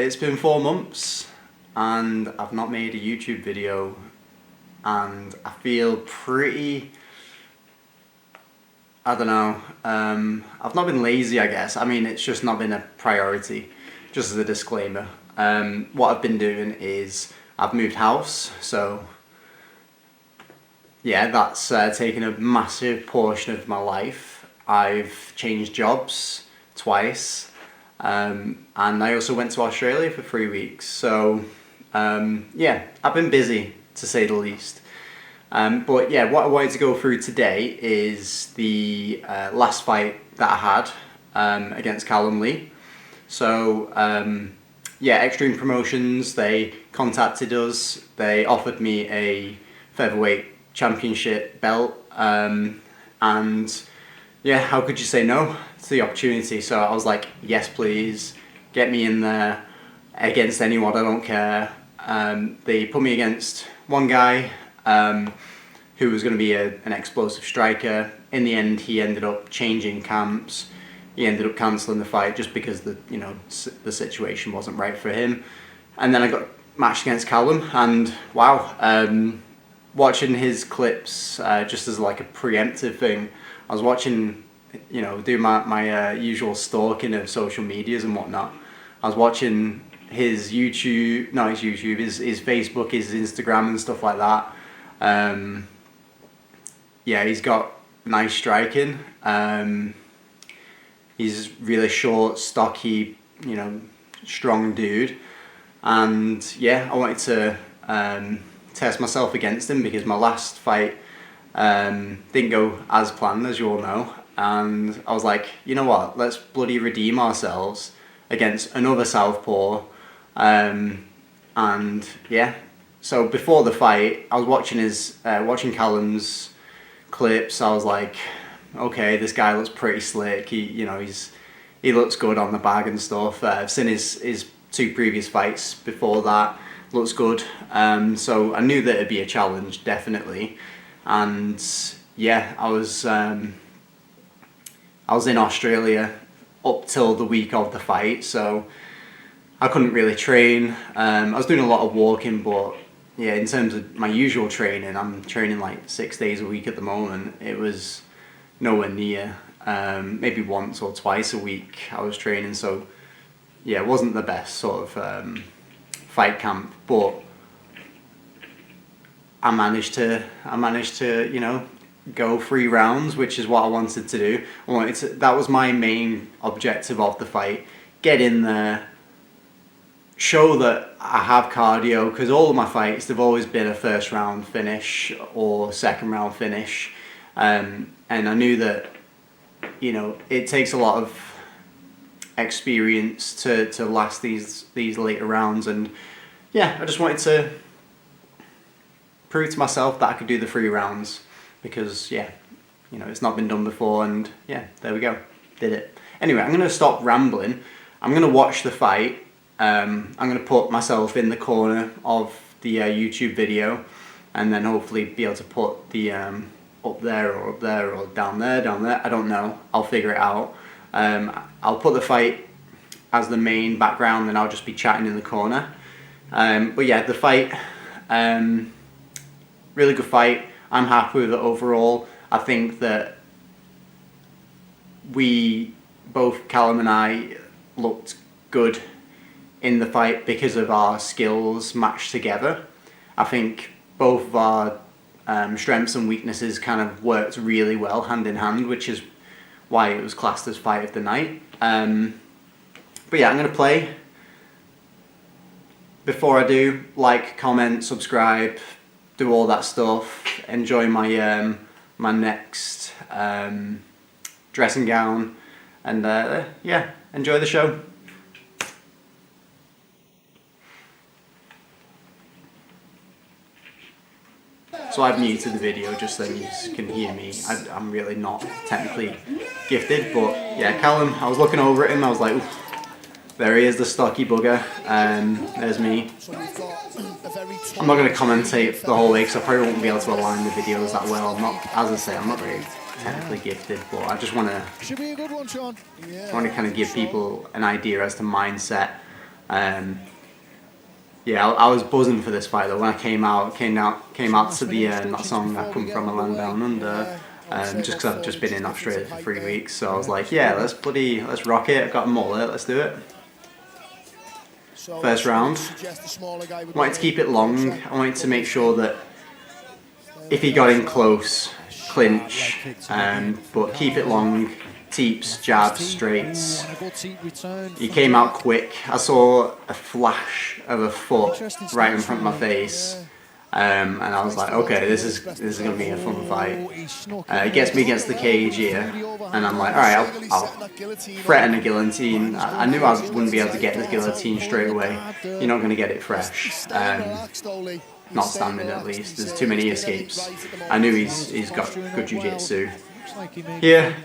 it's been 4 months and I've not made a YouTube video, and I feel pretty, I don't know, I've not been lazy, I guess. I mean, it's just not been a priority, just as a disclaimer. What I've been doing is I've moved house, so yeah, that's taken a massive portion of my life. I've changed jobs twice, and I also went to Australia for 3 weeks, so yeah, I've been busy to say the least. But yeah, what I wanted to go through today is the last fight that I had against Callum Lee. So yeah, Xtreme Promotions, they contacted us, they offered me a Featherweight championship belt, and yeah, how could you say no to the opportunity? So I was like, yes please, get me in there against anyone, I don't care. They put me against one guy who was going to be an explosive striker. In the end, he ended up changing camps. He ended up cancelling the fight just because the situation wasn't right for him. And then I got matched against Callum, and wow, watching his clips just as like a preemptive thing. I was watching, do my usual stalking of social medias and whatnot. I was watching his YouTube, not his YouTube, his Facebook, his Instagram and stuff like that. Yeah, he's got nice striking. He's really short, stocky, strong dude. And yeah, I wanted to test myself against him because my last fight didn't go as planned, as you all know. And I was like, you know what, let's bloody redeem ourselves against another southpaw. And yeah, so before the fight, I was watching Callum's clips. I was like, okay, this guy looks pretty slick. He looks good on the bag and stuff. I've seen his 2 previous fights before that. Looks good. So I knew that it'd be a challenge, definitely. And yeah, I was in Australia up till the week of the fight, so I couldn't really train. I was doing a lot of walking, but yeah, in terms of my usual training, I'm training like 6 days a week at the moment. It was nowhere near. Maybe once or twice a week I was training, so yeah, it wasn't the best sort of fight camp, but I managed to go 3 rounds, which is what I wanted to do. That was my main objective of the fight. Get in there, show that I have cardio, because all of my fights, they've always been a first round finish or second round finish. And I knew that, it takes a lot of experience to last these later rounds. And yeah, I just wanted to prove to myself that I could do the 3 rounds, because yeah, it's not been done before, and yeah, there we go, did it. Anyway, I'm going to stop rambling. I'm going to watch the fight. I'm going to put myself in the corner of the YouTube video, and then hopefully be able to put the up there or down there. I don't know. I'll figure it out. I'll put the fight as the main background, and I'll just be chatting in the corner. But yeah, the fight, really good fight. I'm happy with it overall. I think that both Callum and I looked good in the fight because of our skills matched together. I think both of our strengths and weaknesses kind of worked really well hand in hand, which is why it was classed as fight of the night. But yeah, I'm going to play. Before I do, like, comment, subscribe, do all that stuff. Enjoy my my next dressing gown, and yeah, enjoy the show. So I've muted the video just so you can hear me. I'm really not technically gifted, but yeah, Callum, I was looking over at him, I was like, oof, there he is, the stocky bugger, there's me. I'm not going to commentate the whole way because I probably won't be able to align the videos that well. As I say, I'm not very technically gifted, but I just want to kind of give people an idea as to mindset Yeah, I was buzzing for this fight though. When I came out to the that song "I Come From a Land Down Under," just because I've just been in Australia for 3 weeks, so I was like, yeah, let's rock it. I've got a mullet, let's do it. First round, wanted to keep it long. I wanted to make sure that if he got in close, clinch, but keep it long. Teeps, jabs, straights. He came out quick. I saw a flash of a foot right in front of my face, and I was like, okay, this is gonna be a fun fight. He gets me against the cage here, and I'm like, all right, I'll threaten a guillotine. I knew I wouldn't be able to get the guillotine straight away. You're not gonna get it fresh. Not standing at least. There's too many escapes. I knew he's got good jiu-jitsu. Here,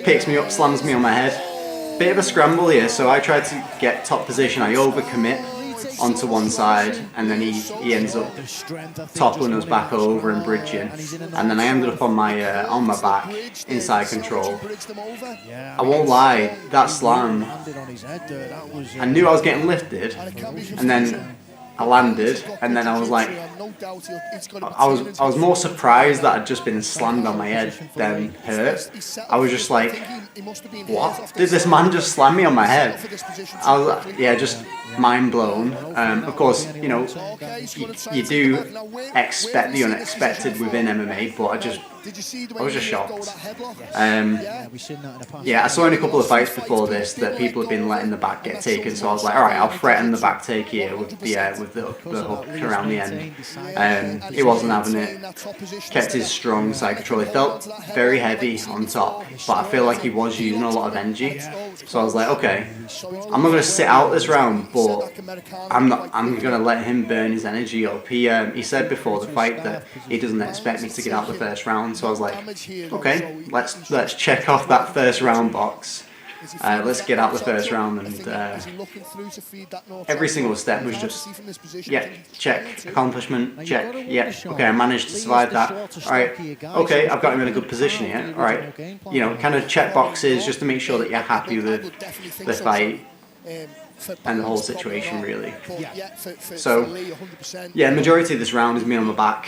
picks me up, slams me on my head. Bit of a scramble here, so I tried to get top position. I overcommit onto one side, and then he ends up toppling us back over and bridging. And then I ended up on my back, inside control. I won't lie, that slam, I knew I was getting lifted, and then I landed, and then I was like, I was more surprised that I'd just been slammed on my head than hurt. I was just like, what? Did this man just slam me on my head? I was, yeah, just mind blown. Of course, you know, you do expect the unexpected within MMA, but I was just shocked. Yeah, I saw in a couple of fights before this that people have been letting the back get taken, so I was like, all right, I'll threaten the back take here with the hook around the end. He wasn't having it. Kept his strong side control. It felt very heavy on top, but I feel like he was using a lot of energy. So I was like, okay, I'm not gonna sit out this round, but I'm gonna let him burn his energy up. He said before the fight that he doesn't expect me to get out the first round. So I was like, okay, let's check off that first round box. Let's get out the first round, and every single step was just, yeah, check, accomplishment, check, yeah, okay, I managed to survive that, alright, okay, I've got him in a good position here, alright, you know, kind of check boxes just to make sure that you're happy with the fight and the whole situation, really. So, yeah, the majority of this round is me on my back,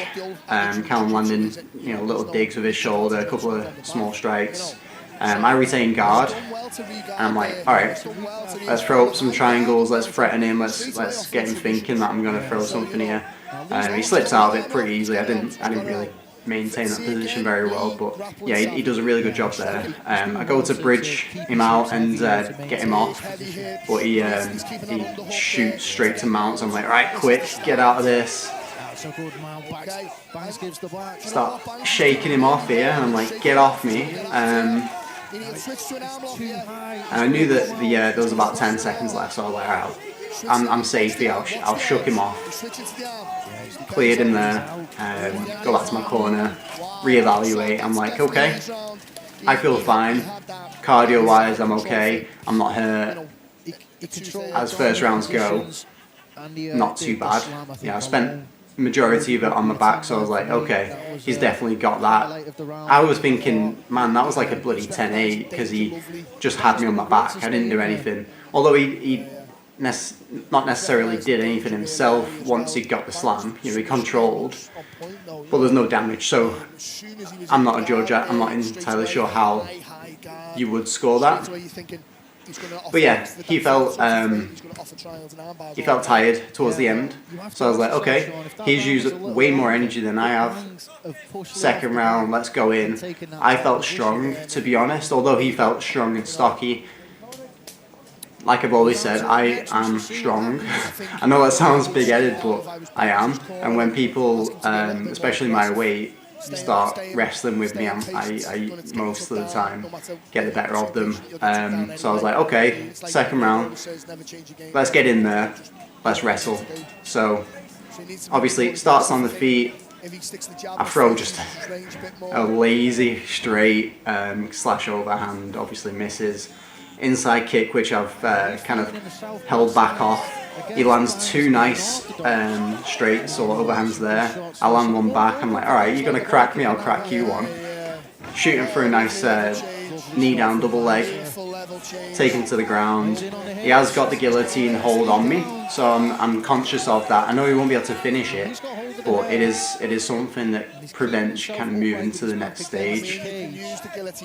Callum landing, you know, little digs with his shoulder, a couple of small strikes. I retain guard, and I'm like, all right, let's throw up some triangles, let's threaten him, let's get him thinking that I'm going to throw something here. He slips out of it pretty easily. I didn't really maintain that position very well, but yeah, he does a really good job there. I go to bridge him out and get him off, but he shoots straight to mount, so I'm like, all right, quick, get out of this. Start shaking him off here, and I'm like, get off me. And I knew that there was about 10 seconds left, so I was like, alright, I'm safe here, I'll shook him off. Cleared him there, go back to my corner, reevaluate. I'm like, okay, I feel fine. Cardio wise, I'm okay, I'm not hurt. As first rounds go, not too bad. Yeah, I spent majority of it on my back, so I was like, okay, he's definitely got that. I was thinking, man, that was like a bloody 10-8 because he just had me on my back. I didn't do anything. Although he not necessarily did anything himself once he got the slam. You know, he controlled, but there's no damage. So I'm not a judge. I'm not entirely sure how you would score that. But yeah, he felt tired towards the end, so I was like, okay, he's used way more energy than I have. Second round, let's go in. I felt strong, to be honest, although he felt strong and stocky. Like I've always said, I am strong. I know that sounds big-headed, but I am. And when people, especially my weight, start wrestling with me, I most of the time get the better of them. So I was like, okay, second round, let's get in there, let's wrestle. So obviously it starts on the feet. I throw just a lazy straight slash overhand, obviously misses. Inside kick, which I've kind of held back off. He lands two nice straights or overhands there. I land one back. I'm like, all right, you're going to crack me, I'll crack you one. Shooting for a nice knee down double leg. take him to the ground. He has got the guillotine hold on me, so I'm conscious of that. I know he won't be able to finish it, but it is something that prevents you kind of moving to the next stage.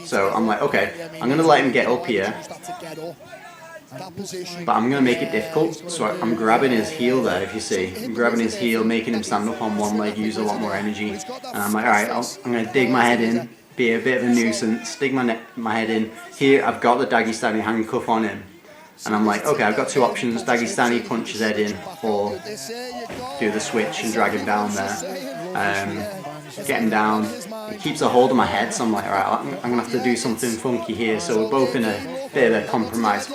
So I'm like, okay, I'm going to let him get up here, but I'm going to make it difficult. So I'm grabbing his heel there, if you see. I'm grabbing his heel, making him stand up on one leg, use a lot more energy. And I'm like, alright, I'm going to dig my head in, be a bit of a nuisance, dig my head in. Here, I've got the Dagestani handcuff on him. And I'm like, okay, I've got two options. Dagestani, punch his head in, or do the switch and drag him down there. Get him down. He keeps a hold of my head, so I'm like, alright, I'm going to have to do something funky here. So we're both in a bit of a compromised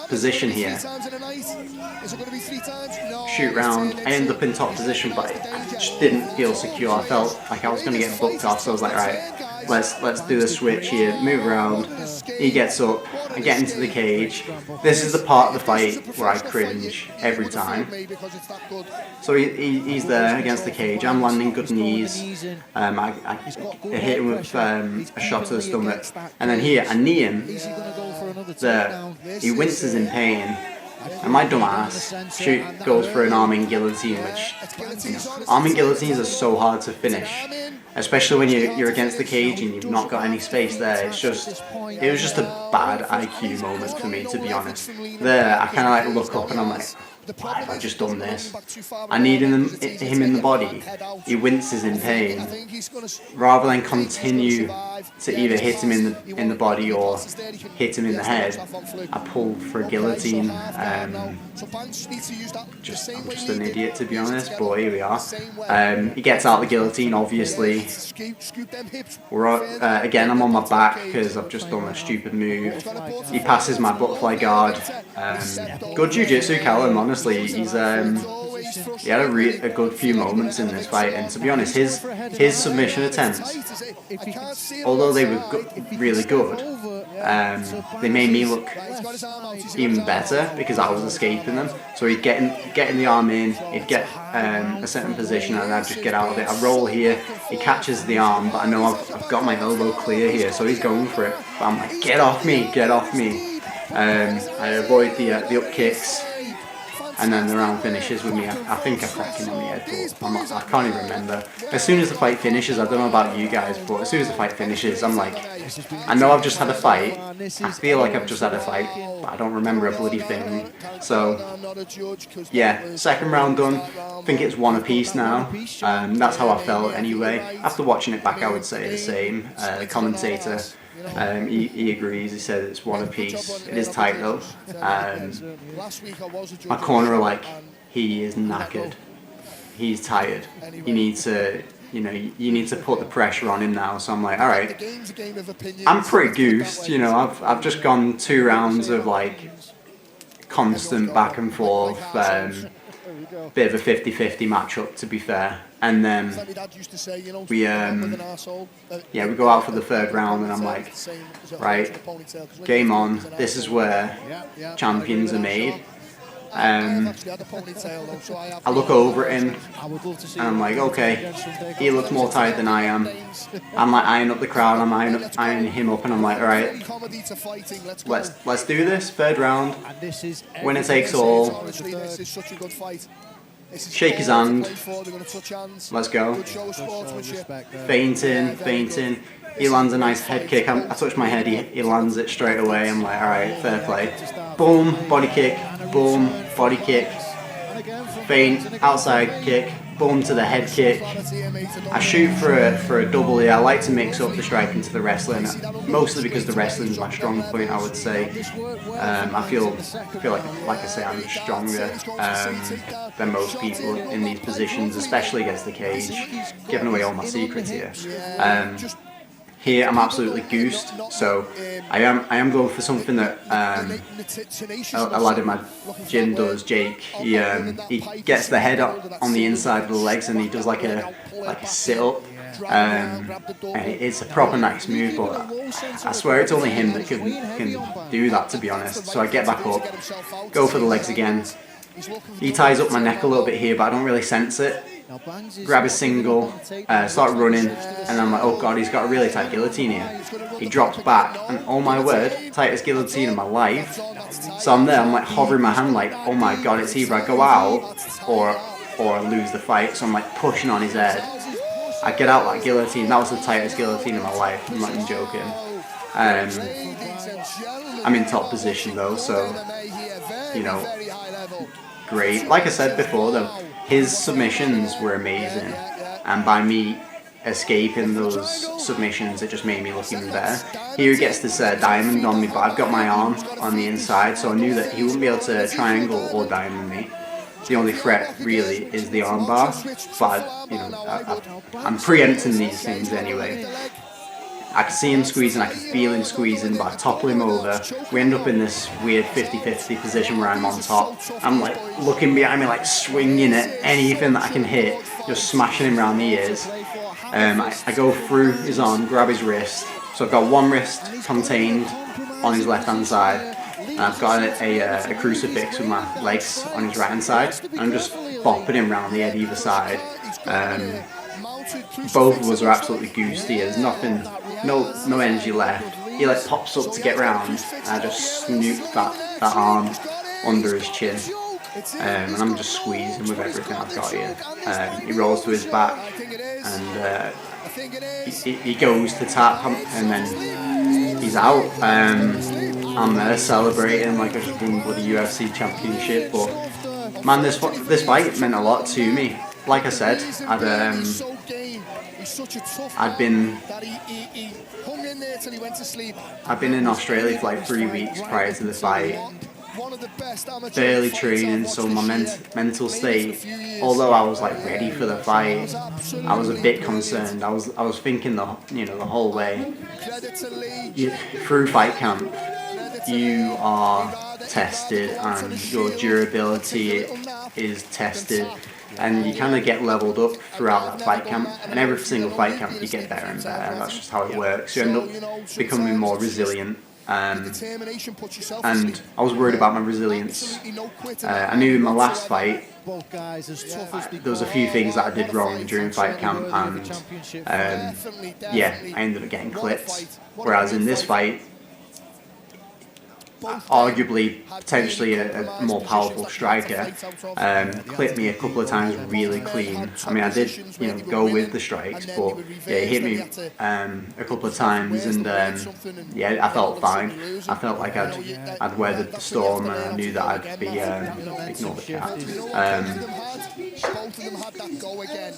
position here. Shoot round. I ended up in top position, but I just didn't feel secure. I felt like I was going to get booked off, so I was like, alright, let's do the switch here, move around. He gets up, I get into the cage. This is the part of the fight where I cringe every time. So he's there against the cage, I'm landing good knees. I hit him with a shot to the stomach, and then here I knee him there. He winces in pain, and my dumb ass goes for an arming guillotine, which, you know, arming guillotines are so hard to finish, especially when you're against the cage and you've not got any space there. It was just a bad IQ moment for me, to be honest. There, I kind of like look up and I'm like, why have I just done this? I need him in the body. He winces in pain. Rather than continue to either hit him in the body or hit him in the head, I pulled for a guillotine. I'm just an idiot, to be honest, but here we are. He gets out the guillotine, obviously. Again, I'm on my back because I've just done a stupid move. He passes my butterfly guard. Good jiu-jitsu, Callum, honestly. He had a good few moments in this fight, and to be honest, his submission attempts, although they were really good, they made me look even better because I was escaping them. So he'd get in the arm in, he'd get a certain position, and I'd just get out of it. I roll here, he catches the arm, but I know I've got my elbow clear here, so he's going for it. But I'm like, get off me, get off me. I avoid the up kicks. And then the round finishes with me. I think I crack him on the head, but I can't even remember. As soon as the fight finishes, I don't know about you guys, but as soon as the fight finishes, I'm like, I know I've just had a fight. I feel like I've just had a fight, but I don't remember a bloody thing. So, yeah, second round done. I think it's one apiece now. That's how I felt anyway. After watching it back, I would say the same. The commentator, he agrees. He said it's one apiece. It is tight though. My corner are like, he is knackered. He's tired. You need to put the pressure on him now. So I'm like, all right. I'm pretty goosed. You know, I've just gone 2 rounds of like constant back and forth. Bit of a 50-50 matchup, to be fair. And then we go out for the 3rd round, and I'm like, right, game on. This is where champions are made. I look over at him, and I'm like, okay, he looks more tired than I am. I'm like eyeing up the crowd, I'm eyeing him up, and I'm like, all right, let's do this. 3rd round, winner takes all. Shake his hand. Let's go. Feinting. He lands a nice head kick. I touch my head, he lands it straight away. I'm like, alright, fair play. Boom, body kick. Boom, body kick. Feint, outside kick. Boom to the head kick. I shoot for a double here. I like to mix up the striking to the wrestling, mostly because the wrestling is my strong point, I would say. I feel like I say, I'm stronger than most people in these positions, especially against the cage. Giving away all my secrets here. Here I'm absolutely goosed, so I am going for something that a lad in my gym does, Jake. He gets the head up on the inside of the legs and he does like a sit-up. And it's a proper nice move, but I swear it's only him that can do that, to be honest. So I get back up, go for the legs again. He ties up my neck a little bit here, but I don't really sense it. grab a single, start running, and I'm like, oh god, he's got a really tight guillotine here. He drops back, and oh my word, tightest guillotine of my life. So I'm there, I'm like hovering my hand like, oh my god, it's either I go out or I lose the fight. So I'm like pushing on his head. I get out that guillotine. That was the tightest guillotine of my life. I'm not even joking. I'm in top position though, so you know, great. Like I said before though, his submissions were amazing, and by me escaping those submissions, it just made me look even better. Here he gets this diamond on me, but I've got my arm on the inside, so I knew that he wouldn't be able to triangle or diamond me. The only threat really is the armbar, but you know, I'm preempting these things anyway. I can see him squeezing, I can feel him squeezing, but I topple him over. We end up in this weird 50-50 position where I'm on top. I'm like looking behind me, like swinging at anything that I can hit, just smashing him around the ears. I go through his arm, grab his wrist. So I've got one wrist contained on his left hand side, and I've got a crucifix with my legs on his right hand side. And I'm just bopping him around the head either side. Both of us are absolutely goosed. There's nothing, no energy left. He like pops up to get round, and I just snoop that arm under his chin, and I'm just squeezing with everything I've got here. He rolls to his back, and he goes to tap, and then he's out. I'm there celebrating like I just won the UFC championship, but man, this fight meant a lot to me. Like I said, I'd been in Australia for like 3 weeks prior to the fight, barely training, so my mental state, although I was like ready for the fight, I was a bit concerned. I was thinking the whole way through fight camp, you are tested and your durability is tested. And you kind of get leveled up throughout that fight camp, and every single fight camp you get better and better, and that's just how it works. You end up becoming more resilient, and I was worried about my resilience. I knew in my last fight there was a few things that I did wrong during fight camp, and yeah, I ended up getting clipped. Whereas in this fight, arguably potentially a more powerful striker, clipped me a couple of times really clean. I mean, I did go with the strikes, but yeah, he hit me a couple of times, and yeah, I felt fine. I felt like I'd weathered the storm, and I knew that I'd be ignore the cat.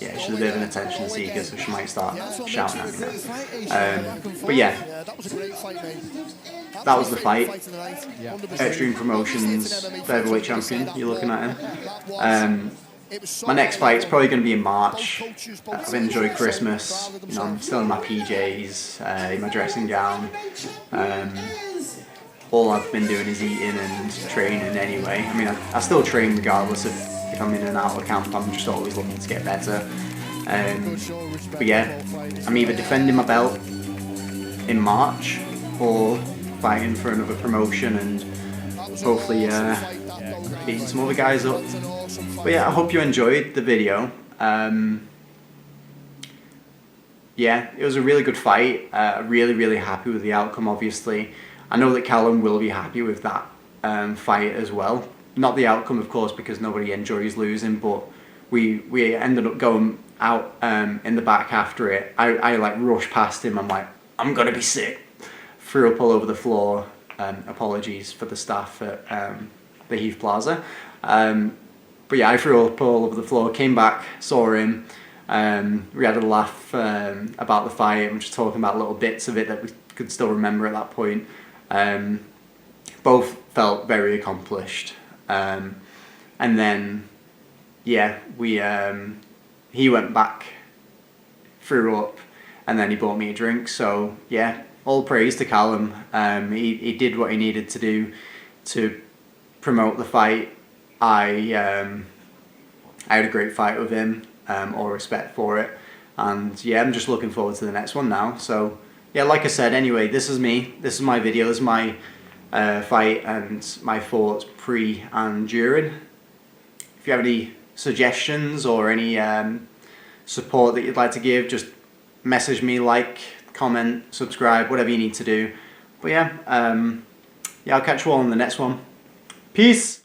Yeah, she's a bit of an attention seeker, so she might start shouting at me now. But yeah, that was the fight. Xtreme Promotions Featherweight champion, you're looking at him. My next fight's probably going to be in March. I've enjoyed Christmas. I'm still in my PJs, in my dressing gown. All I've been doing is eating and training anyway. I mean, I still train regardless of if I'm in and out of camp. I'm just always looking to get better. But yeah, I'm either defending my belt in March or fighting for another promotion and hopefully beating some other guys up. But yeah, I hope you enjoyed the video. Yeah, it was a really good fight. Really happy with the outcome, obviously. I know that Callum will be happy with that fight as well. Not the outcome, of course, because nobody enjoys losing, but we ended up going out in the back after it. I like rushed past him. I'm like, I'm gonna be sick. Threw up all over the floor. Apologies for the staff at the Heath Plaza. But yeah, I threw up all over the floor, came back, saw him. We had a laugh about the fight and just talking about little bits of it that we could still remember at that point. Both felt very accomplished. And then, yeah, he went back, threw up, and then he bought me a drink. So yeah, all praise to Callum. He did what he needed to do to promote the fight. I had a great fight with him, all respect for it, and yeah, I'm just looking forward to the next one now. So yeah, like I said, anyway, this is me, this is my video, this is my fight and my thoughts pre and during. If you have any suggestions or any support that you'd like to give, just message me, like, comment, subscribe, whatever you need to do. But yeah, I'll catch you all on the next one. Peace!